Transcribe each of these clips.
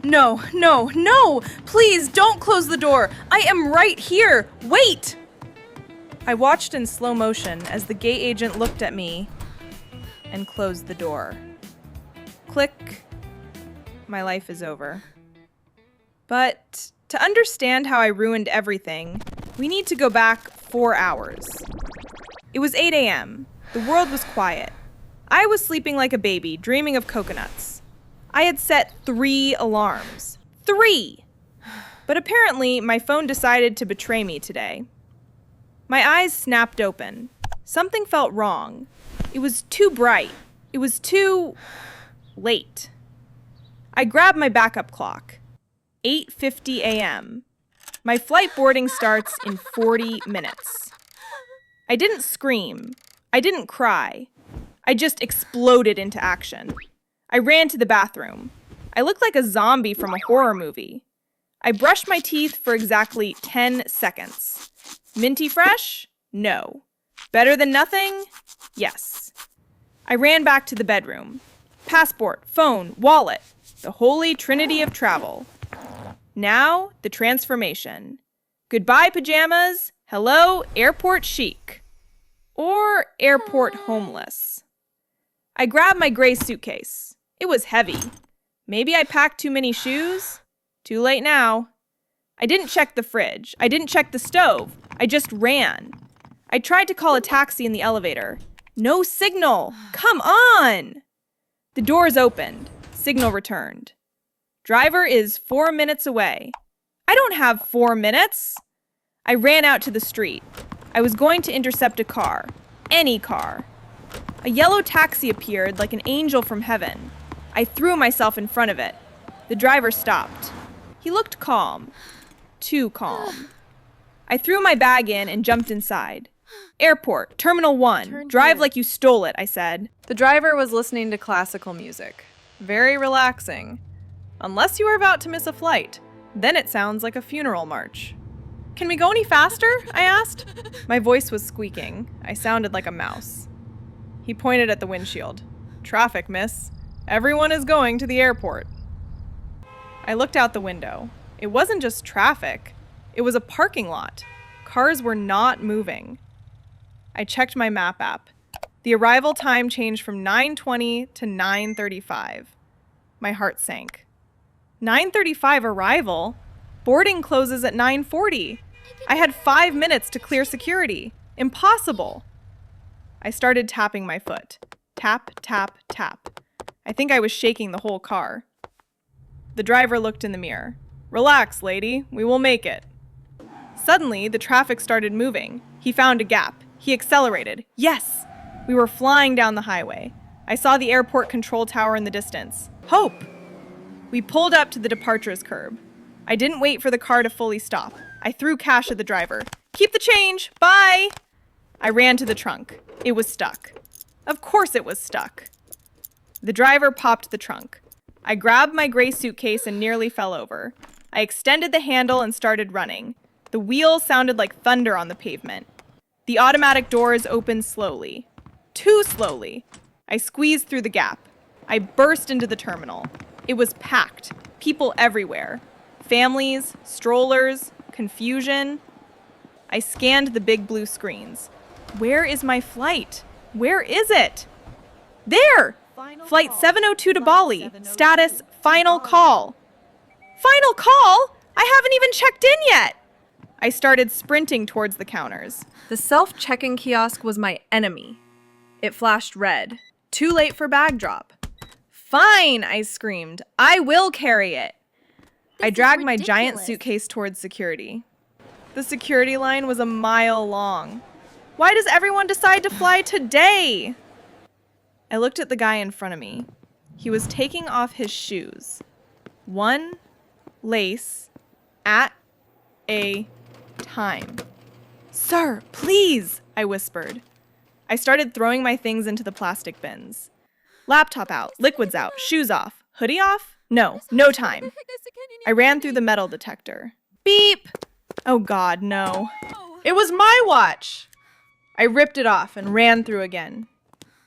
No, no, no! Please don't close the door! I am right here! Wait! I watched in slow motion as the gate agent looked at me and closed the door. Click. My life is over. But to understand how I ruined everything, we need to go back 4 hours. It was 8 a.m. The world was quiet. I was sleeping like a baby, dreaming of coconuts. I had set 3 alarms. 3! But apparently, my phone decided to betray me today. My eyes snapped open. Something felt wrong. It was too bright. It was too late. I grabbed my backup clock. 8:50 a.m. My flight boarding starts in 40 minutes. I didn't scream. I didn't cry. I just exploded into action. I ran to the bathroom. I looked like a zombie from a horror movie. I brushed my teeth for exactly 10 seconds. Minty fresh? No. Better than nothing? Yes. I ran back to the bedroom. Passport, phone, wallet. The holy trinity of travel. Now, the transformation. Goodbye, pajamas. Hello, airport chic. Or airport homeless. I grabbed my gray suitcase. It was heavy. Maybe I packed too many shoes? Too late now. I didn't check the fridge. I didn't check the stove. I just ran. I tried to call a taxi in the elevator. No signal. Come on! The doors opened. Signal returned. Driver is 4 minutes away. I don't have 4 minutes. I ran out to the street. I was going to intercept a car. Any car. A yellow taxi appeared like an angel from heaven. I threw myself in front of it. The driver stopped. He looked calm. Too calm. I threw my bag in and jumped inside. Airport, Terminal 1. Drive like you stole it, I said. The driver was listening to classical music. Very relaxing. Unless you are about to miss a flight. Then it sounds like a funeral march. Can we go any faster? I asked. My voice was squeaking. I sounded like a mouse. He pointed at the windshield. Traffic, miss. Everyone is going to the airport. I looked out the window. It wasn't just traffic. It was a parking lot. Cars were not moving. I checked my map app. The arrival time changed from 9:20 to 9:35. My heart sank. 9:35 arrival? Boarding closes at 9:40. I had 5 minutes to clear security. Impossible. I started tapping my foot. Tap, tap, tap. I think I was shaking the whole car. The driver looked in the mirror. Relax, lady. We will make it. Suddenly, the traffic started moving. He found a gap. He accelerated. Yes! We were flying down the highway. I saw the airport control tower in the distance. Hope! We pulled up to the departures curb. I didn't wait for the car to fully stop. I threw cash at the driver. Keep the change! Bye! I ran to the trunk. It was stuck. Of course it was stuck. The driver popped the trunk. I grabbed my gray suitcase and nearly fell over. I extended the handle and started running. The wheels sounded like thunder on the pavement. The automatic doors opened slowly. Too slowly. I squeezed through the gap. I burst into the terminal. It was packed. People everywhere. Families, strollers, confusion. I scanned the big blue screens. Where is my flight? Where is it? There! Flight 702 to Bali. Status, final call. Final call? I haven't even checked in yet! I started sprinting towards the counters. The self-check-in kiosk was my enemy. It flashed red. Too late for bag drop. Fine, I screamed. I will carry it. I dragged my giant suitcase towards security. The security line was a mile long. Why does everyone decide to fly today? I looked at the guy in front of me. He was taking off his shoes. One lace at a time. Sir, please, I whispered. I started throwing my things into the plastic bins. Laptop out, liquids out, shoes off, hoodie off? No time. I ran through the metal detector. Beep! Oh God, no. It was my watch! I ripped it off and ran through again.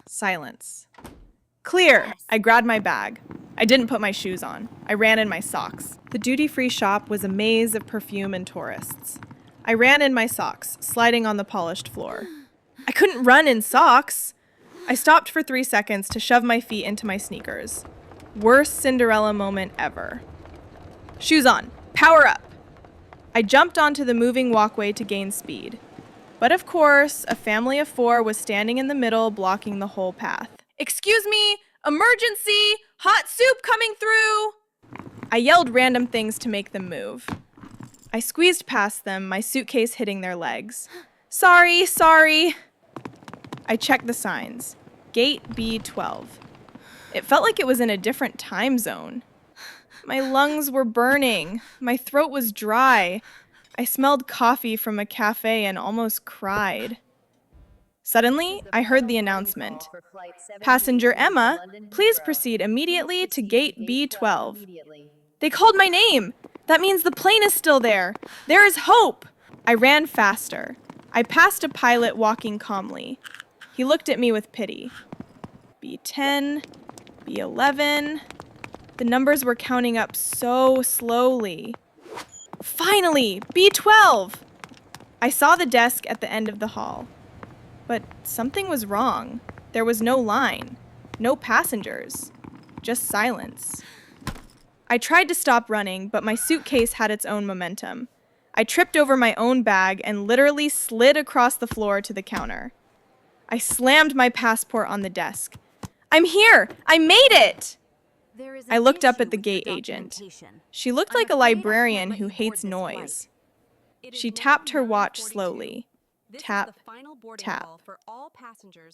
Silence. Clear! I grabbed my bag. I didn't put my shoes on. I ran in my socks. The duty-free shop was a maze of perfume and tourists. I ran in my socks, sliding on the polished floor. I couldn't run in socks. I stopped for 3 seconds to shove my feet into my sneakers. Worst Cinderella moment ever. Shoes on. Power up. I jumped onto the moving walkway to gain speed. But of course, a family of 4 was standing in the middle, blocking the whole path. "Excuse me! Emergency! Hot soup coming through!" I yelled random things to make them move. I squeezed past them, my suitcase hitting their legs. Sorry. I checked the signs. Gate B12. It felt like it was in a different time zone. My lungs were burning. My throat was dry. I smelled coffee from a cafe and almost cried. Suddenly, I heard the announcement. "Passenger Emma, please proceed immediately to gate B12. They called my name. That means the plane is still there. There is hope. I ran faster. I passed a pilot walking calmly. He looked at me with pity. B10, B11. The numbers were counting up so slowly. Finally, B12! I saw the desk at the end of the hall. But something was wrong. There was no line, no passengers, just silence. I tried to stop running, but my suitcase had its own momentum. I tripped over my own bag and literally slid across the floor to the counter. I slammed my passport on the desk. "I'm here! I made it!" I looked up at the gate agent. She looked like a librarian who hates noise. She tapped her watch slowly. Tap, tap.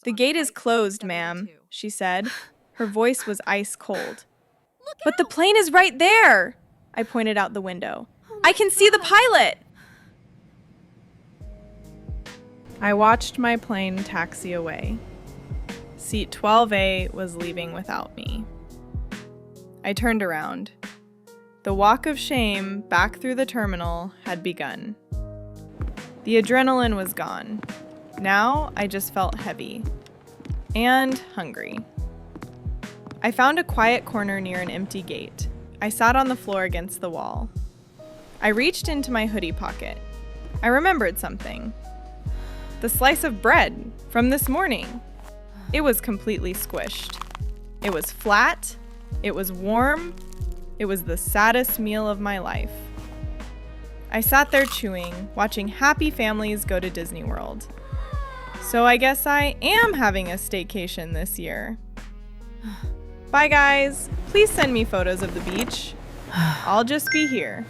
"The gate is closed, ma'am," she said. Her voice was ice cold. "But the plane is right there!" I pointed out the window. "I can see the pilot!" I watched my plane taxi away. Seat 12A was leaving without me. I turned around. The walk of shame back through the terminal had begun. The adrenaline was gone. Now I just felt heavy and hungry. I found a quiet corner near an empty gate. I sat on the floor against the wall. I reached into my hoodie pocket. I remembered something. The slice of bread from this morning. It was completely squished. It was flat. It was warm. It was the saddest meal of my life. I sat there chewing, watching happy families go to Disney World. So I guess I am having a staycation this year. Bye guys. Please send me photos of the beach. I'll just be here.